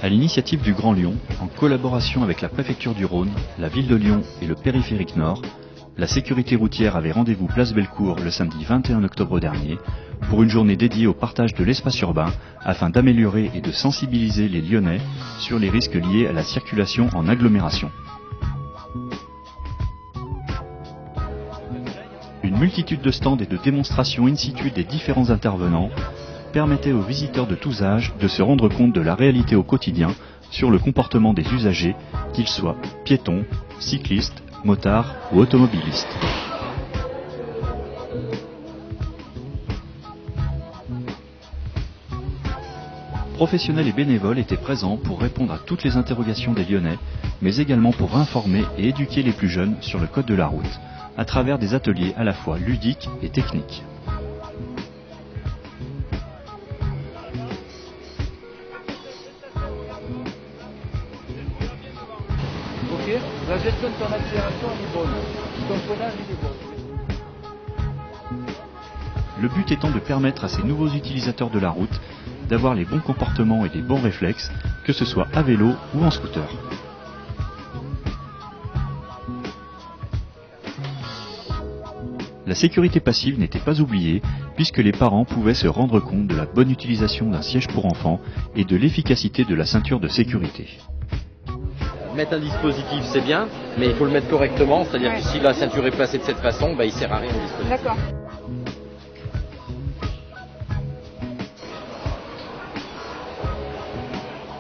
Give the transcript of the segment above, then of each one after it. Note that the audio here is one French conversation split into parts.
À l'initiative du Grand Lyon, en collaboration avec la préfecture du Rhône, la ville de Lyon et le périphérique Nord, la sécurité routière avait rendez-vous place Bellecour le samedi 21 octobre dernier pour une journée dédiée au partage de l'espace urbain afin d'améliorer et de sensibiliser les Lyonnais sur les risques liés à la circulation en agglomération. Une multitude de stands et de démonstrations in situ des différents intervenants permettait aux visiteurs de tous âges de se rendre compte de la réalité au quotidien sur le comportement des usagers, qu'ils soient piétons, cyclistes, motards ou automobilistes. Professionnels et bénévoles étaient présents pour répondre à toutes les interrogations des Lyonnais, mais également pour informer et éduquer les plus jeunes sur le code de la route, à travers des ateliers à la fois ludiques et techniques. Ok, la gestion de ton accélération est bonne, ton freinage est bon. Le but étant de permettre à ces nouveaux utilisateurs de la route d'avoir les bons comportements et les bons réflexes, que ce soit à vélo ou en scooter. La sécurité passive n'était pas oubliée, puisque les parents pouvaient se rendre compte de la bonne utilisation d'un siège pour enfants et de l'efficacité de la ceinture de sécurité. Mettre un dispositif, c'est bien, mais il faut le mettre correctement, c'est-à-dire que si la ceinture est placée de cette façon, il ne sert à rien le dispositif. D'accord.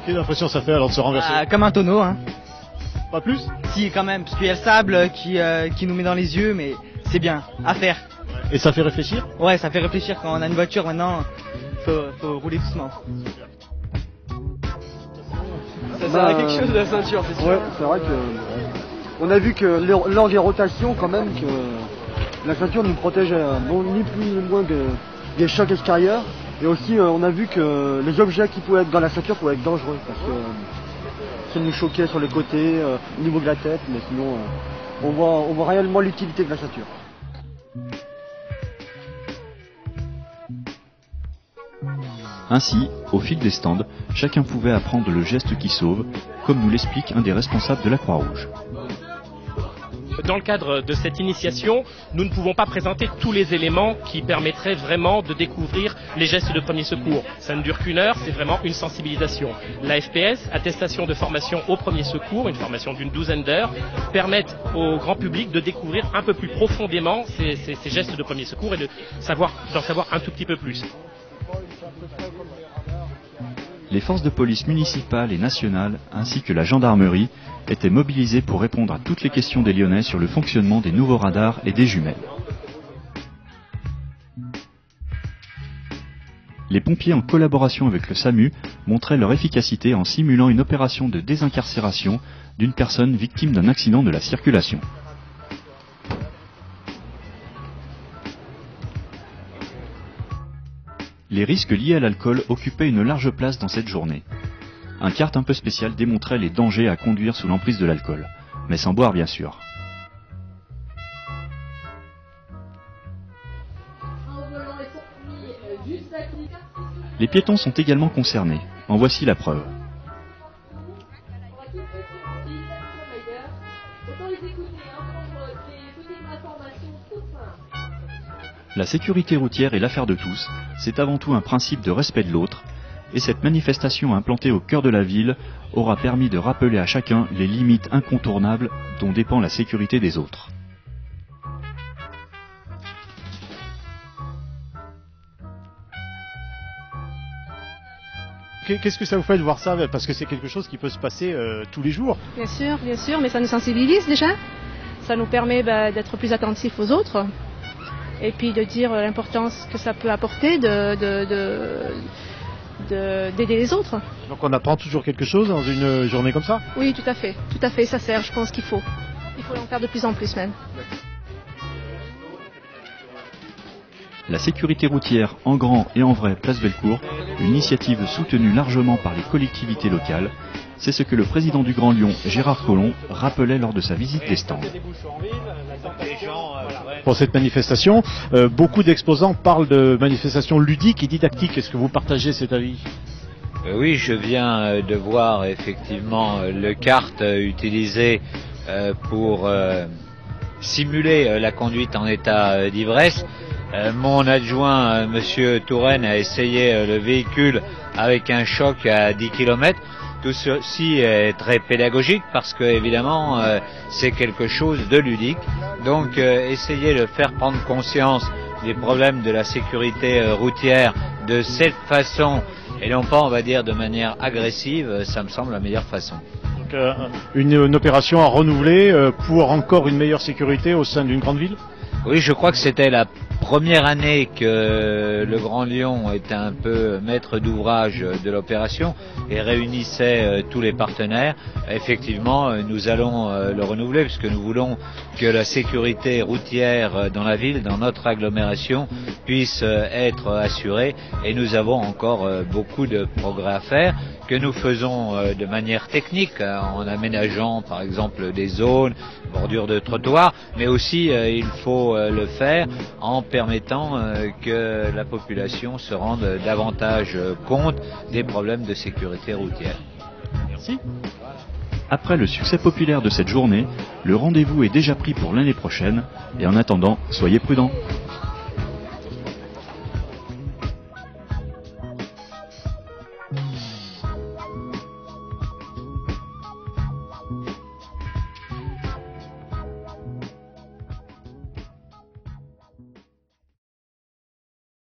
Quelle impression ça fait alors de se renverser? Comme un tonneau, hein. Pas plus? Si, quand même, parce qu'il y a le sable qui nous met dans les yeux, mais c'est bien, à faire. Et ça fait réfléchir? Ouais, ça fait réfléchir quand on a une voiture maintenant, faut rouler doucement. Ça sert à quelque chose de la ceinture, c'est sûr. Ouais, c'est vrai que on a vu que lors des rotations quand même que la ceinture nous protège ni plus ni moins des chocs extérieurs. Et aussi on a vu que les objets qui pouvaient être dans la ceinture pouvaient être dangereux parce que ça nous choquait sur les côtés, au niveau de la tête, mais sinon on voit réellement l'utilité de la ceinture. Ainsi, au fil des stands, chacun pouvait apprendre le geste qui sauve, comme nous l'explique un des responsables de la Croix-Rouge. Dans le cadre de cette initiation, nous ne pouvons pas présenter tous les éléments qui permettraient vraiment de découvrir les gestes de premier secours. Ça ne dure qu'une heure, c'est vraiment une sensibilisation. La FPS, attestation de formation au premier secours, une formation d'une douzaine d'heures, permettent au grand public de découvrir un peu plus profondément ces gestes de premier secours et d'en savoir un tout petit peu plus. Les forces de police municipales et nationales, ainsi que la gendarmerie, étaient mobilisées pour répondre à toutes les questions des Lyonnais sur le fonctionnement des nouveaux radars et des jumelles. Les pompiers, en collaboration avec le SAMU, montraient leur efficacité en simulant une opération de désincarcération d'une personne victime d'un accident de la circulation. Les risques liés à l'alcool occupaient une large place dans cette journée. Un kart un peu spécial démontrait les dangers à conduire sous l'emprise de l'alcool, mais sans boire bien sûr. Les piétons sont également concernés, en voici la preuve. La sécurité routière est l'affaire de tous, c'est avant tout un principe de respect de l'autre, et cette manifestation implantée au cœur de la ville aura permis de rappeler à chacun les limites incontournables dont dépend la sécurité des autres. Qu'est-ce que ça vous fait de voir ça? Parce que c'est quelque chose qui peut se passer tous les jours. Bien sûr, mais ça nous sensibilise déjà. Ça nous permet d'être plus attentifs aux autres. Et puis de dire l'importance que ça peut apporter d'aider les autres. Donc on apprend toujours quelque chose dans une journée comme ça? Oui, tout à fait, ça sert, je pense qu'il faut. Il faut en faire de plus en plus même. La sécurité routière en grand et en vrai place Bellecour, une initiative soutenue largement par les collectivités locales, c'est ce que le président du Grand Lyon, Gérard Collomb, rappelait lors de sa visite des stands. Pour cette manifestation, beaucoup d'exposants parlent de manifestations ludiques et didactiques. Est-ce que vous partagez cet avis? Oui, je viens de voir effectivement le kart utilisé pour simuler la conduite en état d'ivresse. Mon adjoint, Monsieur Touraine, a essayé le véhicule avec un choc à 10 km. Tout ceci est très pédagogique parce que évidemment c'est quelque chose de ludique. Donc essayer de faire prendre conscience des problèmes de la sécurité routière de cette façon et non pas, on va dire, de manière agressive, ça me semble la meilleure façon. Donc, une opération à renouveler pour encore une meilleure sécurité au sein d'une grande ville ? Oui, je crois que c'était la première année que le Grand Lyon était un peu maître d'ouvrage de l'opération et réunissait tous les partenaires. Effectivement, nous allons le renouveler puisque nous voulons que la sécurité routière dans la ville, dans notre agglomération, puisse être assurée et nous avons encore beaucoup de progrès à faire que nous faisons de manière technique en aménageant par exemple des zones, bordures de trottoirs, mais aussi il faut le faire en permettant que la population se rende davantage compte des problèmes de sécurité routière. Merci. Après le succès populaire de cette journée, le rendez-vous est déjà pris pour l'année prochaine et en attendant, soyez prudents.